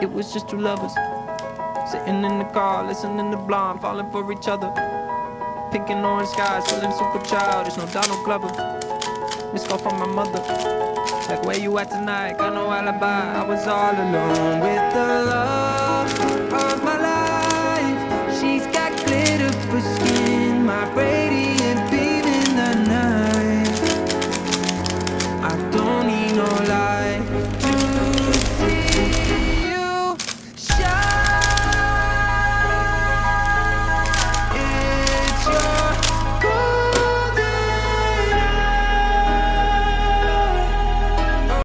It was just two lovers sitting in the car, listening to Blonde, falling for each other. Pink and orange skies, feeling super childish. No Donald Glover. Missed call from my mother. Like, where you at tonight? Got no alibi. I was all alone with the love of my life. She's got glitter for skin, my radio